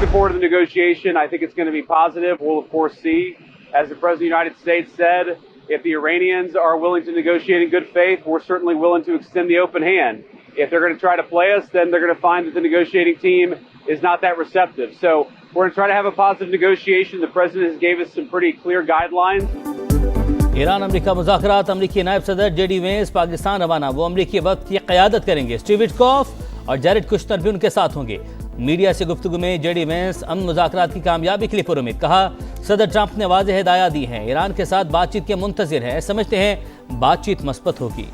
looking forward to the negotiation. I think it's going to be positive. We'll, of course, see. As the President of the United States said, if the Iranians are willing to negotiate in good faith, we're certainly willing to extend the open hand. If they're going to try to play us, then they're going to find that the negotiating team is not that receptive. So we're going to try to have a positive negotiation. The President has gave us some pretty clear guidelines. Iran America मुज़ाकरात। अमेरिकी नायब सदर JD Vance Pakistan रवाना। वो अमेरिकी वक्त की क़यादत करेंगे। स्टीव विटकॉफ और जैरेड कुश्नर भी उनके साथ होंगे। मीडिया से गुफ्तगू में जेडी वेंस अमन मुज़ाकरात की कामयाबी के लिए पुरुमीद। कहा, सदर ट्रंप ने वाज़ेह हिदायत दी हैं, ईरान के साथ बातचीत के मुंतज़िर हैं, समझते हैं बातचीत मस्बत होगी।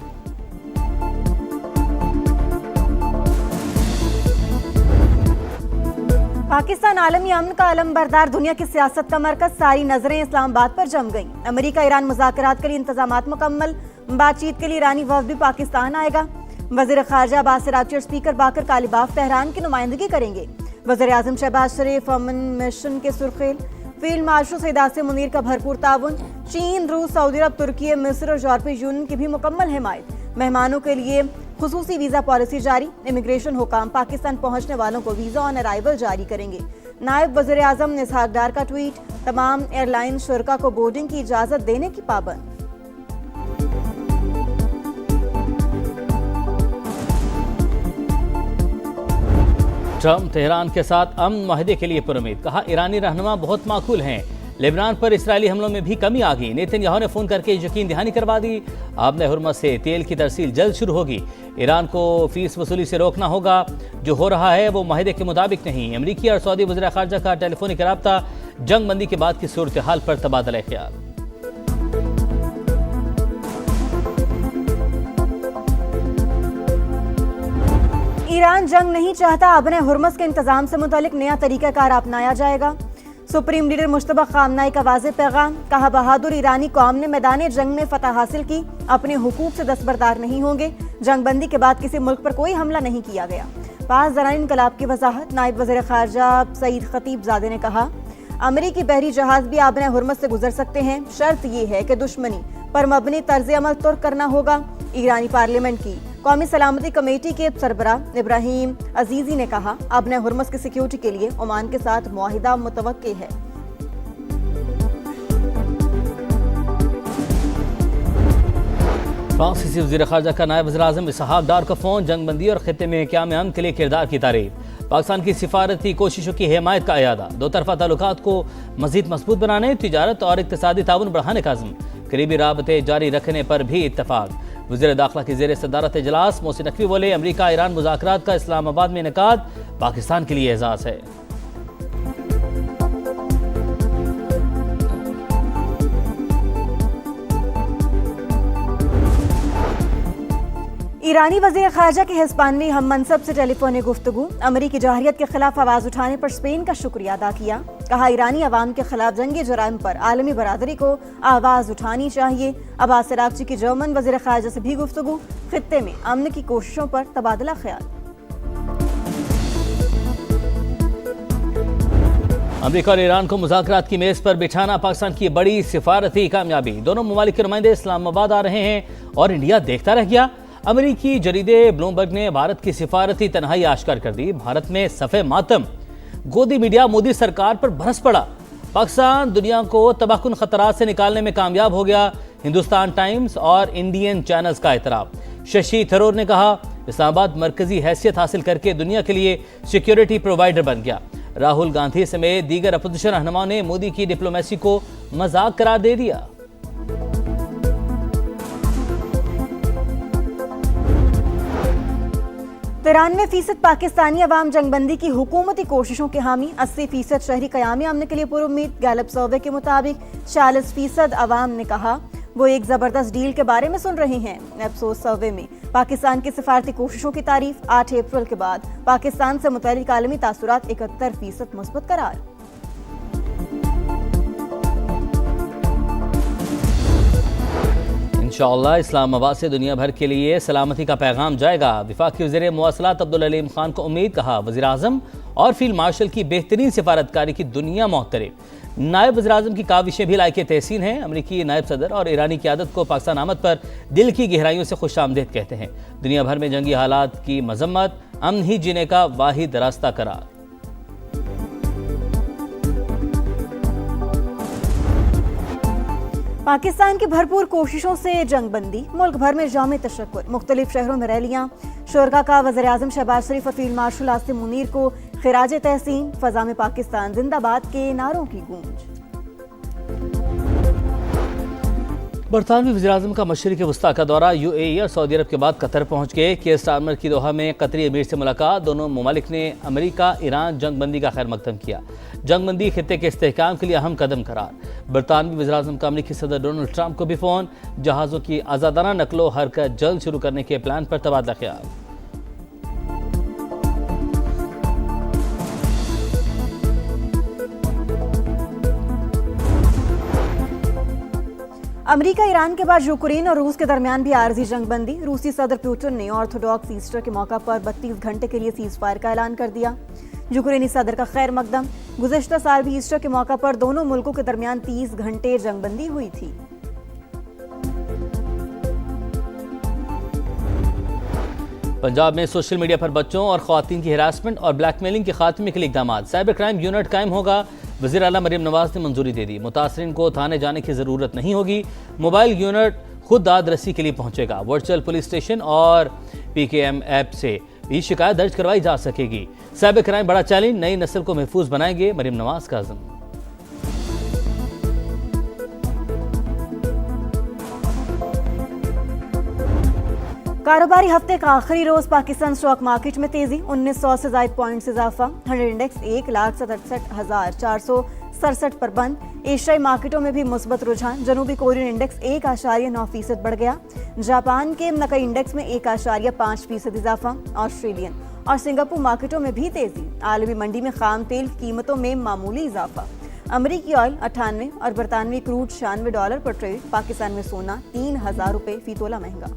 पाकिस्तान आलमी अमन का अलमबरदार, दुनिया की सियासत का मरकज, सारी नजरें इस्लामाबाद पर जम गईं। अमेरिका ईरान मुज़ाकरात के लिए इंतजामात मुकम्मल। बातचीत के लिए ईरानी वफ़द भी पाकिस्तान आएगा। वज़ीर ख़ारजा अब्बास अराग़ची और स्पीकर बाकर कालिबाफ तेहरान की नुमाइंदगी करेंगे। वज़ीर आज़म शहबाज शरीफ अमन मिशन के सुर्खेल। फील्ड मार्शल सईद आसिम मुनीर का भरपूर ताउन। चीन, रूस, सऊदी अरब, तुर्की, मिस्र और यूरोपीय यूनियन की भी मुकम्मल हिमायत। मेहमानों के लिए खुसूसी वीज़ा पॉलिसी जारी। इमिग्रेशन हुकाम पाकिस्तान पहुंचने वालों को वीज़ा ऑन अराइवल जारी करेंगे। नायब वज़ीर आज़म इसहाक डार का ट्वीट, तमाम एयरलाइन शुरका को बोर्डिंग की इजाज़त देने की पाबंद। ट्रंप तेहरान के साथ अमन माहिदे के लिए पुरुमीद। कहा, ईरानी रहनुमा बहुत माकूल हैं। लेबनान पर इसराइली हमलों में भी कमी आ गई। नेतन्याहू ने फ़ोन करके यकीन दहानी करवा दी। आबने हुर्मस से तेल की तरसील जल्द शुरू होगी। ईरान को फीस वसूली से रोकना होगा। जो हो रहा है वो माहिदे के मुताबिक नहीं। अमरीकी और सऊदी वज़ीर ख़ारजा का टेलीफोनिक रब्ता। जंग बंदी के बाद की सूरत हाल पर तबादला ख्याल। ईरान जंग नहीं चाहता। आबने हुर्मस के इंतजाम से मुतालिक नया तरीक़ाकार अपनाया जाएगा। सुप्रीम लीडर मुश्तबा खामनाई का वाज़ेह पैगाम। कहा, बहादुर ईरानी कौम ने मैदान जंग में फतह हासिल की, अपने हुकूक से दस्तबरदार नहीं होंगे। जंग बंदी के बाद किसी मुल्क पर कोई हमला नहीं किया गया। 5 ज़राइन इनकलाब की वजाहत। नायब वज़ीर ख़ारजा सईद खतीबज़ादे ने कहा, अमरीकी बहरी जहाज भी आबने हुर्मस से गुजर सकते हैं। शर्त यह है कि दुश्मनी पर मबनी तर्ज अमल तुर्क करना होगा। ईरानी पार्लियामेंट की कौमी सलामती कमेटी के सरबराह इब्राहिम अजीजी ने कहा, आबने हुर्मस की सिक्योरिटी के लिए ओमान के साथ मुआहिदा मुतवक्की है। फ्रांसीसी वज़ीर ख़ारजा का नायब वज़ीर आज़म इसहाक डार का फ़ोन। जंग बंदी और ख़ित्ते में क़याम अमन के लिए किरदार की तारीफ। पाकिस्तान की सिफारती कोशिशों की हिमायत का अयादा। दो तरफ़ा ताल्लुकात को मज़ीद मजबूत बनाने, तिजारत और इक़्तिसादी ताउन बढ़ाने का अज़्म। करीबी राबते जारी रखने पर भी इत्तफ़ाक़। वज़ीर दाखिला की ज़ेर सदारत इजलास। मोहसिन नकवी बोले, अमरीका ईरान मुज़ाकरात का इस्लामाबाद में इनेकाद पाकिस्तान के लिए एजाज़ है। ईरानी वज़ीर ख़ारजा के हिस्पानवी हम मनसब से टेलीफोनिक गुफ्तगू। अमरीकी जाहिरियत के खिलाफ आवाज़ उठाने पर स्पेन का शुक्रिया अदा किया। कहा, ईरानी अवाम के खिलाफ जंगी जराइम पर आलमी बरादरी को आवाज़ उठानी चाहिए। अब्बास अराग़ची की जर्मन वज़ीर ख़ारजा से भी गुफ्तगू। खित्ते में अमन की कोशिशों पर तबादला ख्याल। अमेरिका और ईरान को मुज़ाकरात की मेज़ पर बिठाना पाकिस्तान की बड़ी सिफारती कामयाबी। दोनों ममालिक के नुमाइंदे इस्लामाबाद आ रहे हैं और इंडिया देखता रह गया। अमेरिकी जरीदे ब्लूमबर्ग ने भारत की सिफारती तन्हाई आश्कार कर दी। भारत में सफ़े मातम। गोदी मीडिया मोदी सरकार पर बरस पड़ा। पाकिस्तान दुनिया को तबाहकुन खतरात से निकालने में कामयाब हो गया। हिंदुस्तान टाइम्स और इंडियन चैनल्स का एतराफ़। शशि थरूर ने कहा, इस्लामाबाद मरकजी हैसियत हासिल करके दुनिया के लिए सिक्योरिटी प्रोवाइडर बन गया। राहुल गांधी समेत दीगर अपोजिशन रहनुमाओं ने मोदी की डिप्लोमेसी को मजाक करार दे दिया। 93% पाकिस्तानी अवाम जंगबंदी की हुकूमती कोशिशों के हामी। 80% शहरी क़याम अमन के लिए पुरुम्मीद। गैलप सर्वे के मुताबिक 40% अवाम ने कहा वो एक ज़बरदस्त डील के बारे में सुन रहे हैं। एप्सोस सर्वे में पाकिस्तान की सिफारती कोशिशों की तारीफ। 8 अप्रैल के बाद पाकिस्तान से मुतल्लिक़ आलमी तासुरात 71% मुस्बत करार। इंशाअल्लाह इस्लामाबाद से दुनिया भर के लिए सलामती का पैगाम जाएगा। वफाकी वज़ीर मवासलात अब्दुल अलीम खान को उम्मीद। कहा, वज़ीर आज़म और फील्ड मार्शल की बेहतरीन सिफारतकारी की दुनिया मोहतरम। नायब वज़ीर आज़म की काविशें भी लायक तहसीन हैं। अमरीकी नायब सदर और ईरानी क़यादत को पाकिस्तान आमद पर दिल की गहराइयों से खुश आमदेद कहते हैं। दुनिया भर में जंगी हालात की मजम्मत, अमन ही जीने का वाहिद रास्ता करार। पाकिस्तान की भरपूर कोशिशों से जंगबंदी, मुल्क भर में जामे तशक्कुर, मुख्तलिफ शहरों में रैलियां, शुरका का वज़ीर-ए-आज़म शहबाज शरीफ और फील्ड मार्शल आसिम मुनीर को खिराज तहसीन, फजा में पाकिस्तान जिंदाबाद के नारों की गूंज। बरतानवी वज़ीर-ए-आज़म का मशरिक़ वस्ता का दौरा, UAE और सऊदी अरब के बाद कतर पहुंच गए। केयर स्टारमर की दोहा में कतरी अमीर से मुलाकात, दोनों ममालिक ने अमेरिका ईरान जंगबंदी का खैर मकदम किया। जंगबंदी खित्ते के इस्तेहकाम के लिए अहम कदम करार। बरतानवी वज़ीर-ए-आज़म का अमेरिकी सदर डोनाल्ड ट्रंप को भी फ़ोन, जहाज़ों की आज़ादाना नकलो हरकत जल्द शुरू करने के प्लान पर तबादला ख्याल। अमेरिका ईरान के बाद यूक्रेन और रूस के दरमियान भी आर्जी जंगबंदी। रूसी सदर पुतिन ने ऑर्थोडॉक्स ईस्टर के मौका पर 32 घंटे के लिए सीज फायर का ऐलान कर दिया। यूक्रेनी सदर का खैर मकदम, गुज़श्ता साल भी ईस्टर के मौका पर दोनों मुल्कों के दरमियान 30 घंटे जंगबंदी हुई थी। पंजाब में सोशल मीडिया पर बच्चों और ख़वातीन की हिरासमेंट और ब्लैकमेलिंग के खात्मे के लिए इक़दाम, साइबर क्राइम यूनिट कायम होगा। वज़ीर आला मरीम नवाज ने मंजूरी दे दी। मुतासरीन को थाने जाने की ज़रूरत नहीं होगी, मोबाइल यूनिट खुद दाद रसी के लिए पहुंचेगा। वर्चुअल पुलिस स्टेशन और PKM ऐप से भी शिकायत दर्ज करवाई जा सकेगी। साइबर क्राइम बड़ा चैलेंज, नई नस्ल को महफूज बनाएंगे, मरीम नवाज का अज़्म। कारोबारी हफ्ते का आखिरी रोज पाकिस्तान स्टॉक मार्केट में तेजी, 1900 से ज्यादा पॉइंट्स इजाफा। 100 इंडेक्स 1,67,467 पर बंद। एशियाई मार्केटों में भी मुस्बत रुझान, जनूबी कोरियन इंडेक्स 1.9% बढ़ गया। जापान के नकई इंडेक्स में 1.5% इजाफा। ऑस्ट्रेलियन और सिंगापुर मार्केटों में भी तेजी। आलमी मंडी में खाम तेल कीमतों में मामूली इजाफा। अमरीकी ऑयल 98 और बरतानवी क्रूड $96 पर ट्रेड। पाकिस्तान में सोना 3000 रुपये फी तोला महंगा।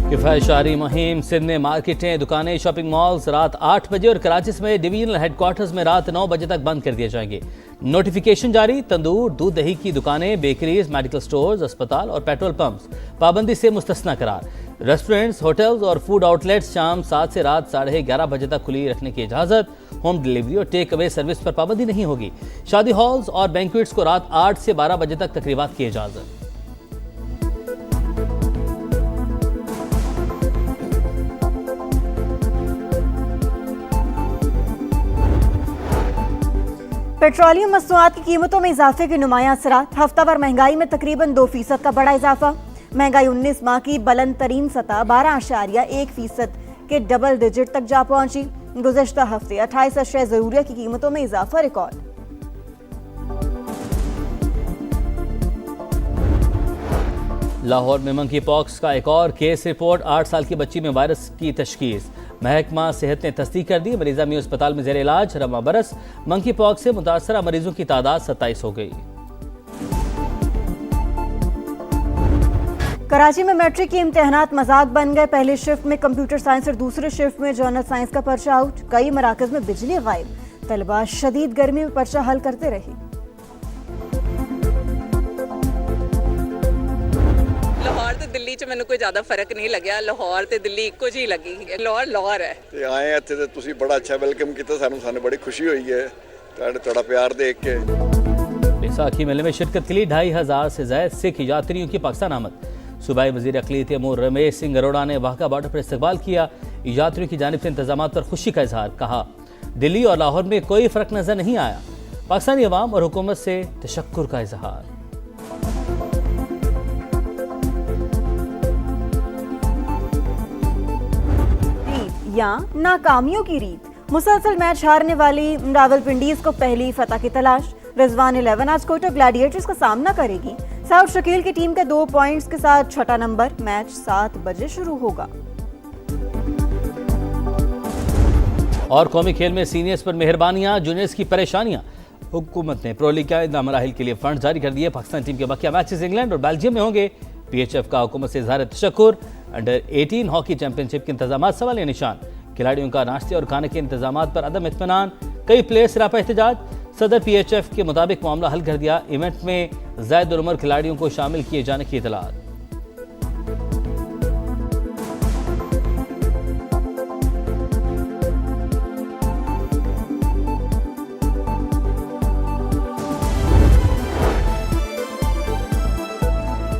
किफ़ायतशारी मुहिम, सिंध में मार्केटें, दुकानें, शॉपिंग मॉल्स रात 8 बजे और कराची में डिवीजनल हेडक्वार्टर्स में रात 9 बजे तक बंद कर दिए जाएंगे। नोटिफिकेशन जारी, तंदूर, दूध दही की दुकानें, बेकरीज, मेडिकल स्टोर्स, अस्पताल और पेट्रोल पंप्स पाबंदी से मुस्तस्ना करार। रेस्टोरेंट्स, होटल्स और फूड आउटलेट्स शाम 7 से रात 11:30 बजे तक खुली रखने की इजाज़त। होम डिलीवरी और टेक अवे सर्विस पर पाबंदी नहीं होगी। शादी हॉल्स और बैंक्वेट्स को रात 8 से 12 बजे तक तकरीबात की इजाज़त। पेट्रोलियम मसनूआत की कीमतों में इजाफे के नुमायां असरात, हफ्तावार महंगाई में तकरीबन 2% का बड़ा इजाफा। महंगाई 19 माह की बुलंद तरीन सतह 12.1% के डबल डिजिट तक जा पहुंची। गुज़श्ता हफ्ते 28 अशया ज़रूरिया की कीमतों में इजाफा रिकॉर्ड। लाहौर में मंकी पॉक्स का एक और केस रिपोर्ट, 8 साल की बच्ची में वायरस की तशखीस। महकमा सेहत ने तस्दीक कर दी, मरीजा में अस्पताल में ज़ेर इलाज। रमा बरस मंकी पॉक्स से मुतासरा मरीजों की तादाद 27 हो गई। कराची में मैट्रिक के इम्तिहानात मजाक बन गए। पहले शिफ्ट में कंप्यूटर साइंस और दूसरे शिफ्ट में जर्नल साइंस का पर्चा आउट। कई मराकज में बिजली गायब, तलबा शदीद गर्मी में पर्चा हल करते रहे। लाहौर ਤੇ ਦਿੱਲੀ ਚ ਮੈਨੂੰ ਕੋਈ ਜ਼ਿਆਦਾ ਫਰਕ ਨਹੀਂ ਲੱਗਿਆ। ਲਾਹੌਰ ਤੇ ਦਿੱਲੀ ਇੱਕੋ ਜਿਹੀ ਲੱਗੀ। ਲਾਹੌਰ ਹੈ ਤੇ ਆਏ ਇੱਥੇ ਤੇ ਤੁਸੀਂ ਬੜਾ ਅੱਛਾ ਵੈਲਕਮ ਕੀਤਾ ਸਾਨੂੰ ਬੜੀ ਖੁਸ਼ੀ ਹੋਈ ਹੈ ਤੁਹਾਡਾ ਪਿਆਰ ਦੇਖ ਕੇ। बैसाखी मेले में शिरकत के लिए 2500 से ज्यादा सिख यात्रियों की पाकिस्तान आमद। सूबाई वजीर अक़लियत अमूर रमेश सिंह अरोड़ा ने वाघा बॉर्डर पर इस्तकबाल किया। यात्रियों की जानिब से इंतजाम पर खुशी का इजहार, कहा दिल्ली और लाहौर में कोई फ़र्क नजर नहीं आया। पाकिस्तानी अवाम और हुकूमत से तशक्कुर का इजहार। या नाकामियों की रीत, मुसलसल मैच हारने वाली रावलपिंडीज को पहली फतह की तलाश। रिजवान 11 आज कोटा ग्लैडिएटर्स का सामना करेगी। साउथ शकील की टीम के 2 पॉइंट्स के साथ छठा नंबर। मैच 7 बजे शुरू होगा। और कौमी खेल में सीनियर्स पर मेहरबानियां, जूनियर्स की परेशानियां। हुकूमत ने प्रो लीग के आइंदा मराहिल के लिए फंड जारी कर दिए। पाकिस्तान टीम के बाकी मैचेस इंग्लैंड और बेल्जियम में होंगे। PHF का हुकूमत से इजहार तशक्कुर। अंडर 18 हॉकी चैंपियनशिप के इंतजाम सवालिया निशान। खिलाड़ियों का नाश्ते और खाने के इंतजाम पर अदम इत्मीनान। कई प्लेयर्स रापा एहतजाज। सदर PHF के मुताबिक मामला हल कर दिया। इवेंट में ज़ायद उम्र खिलाड़ियों को शामिल किए जाने की इतलात।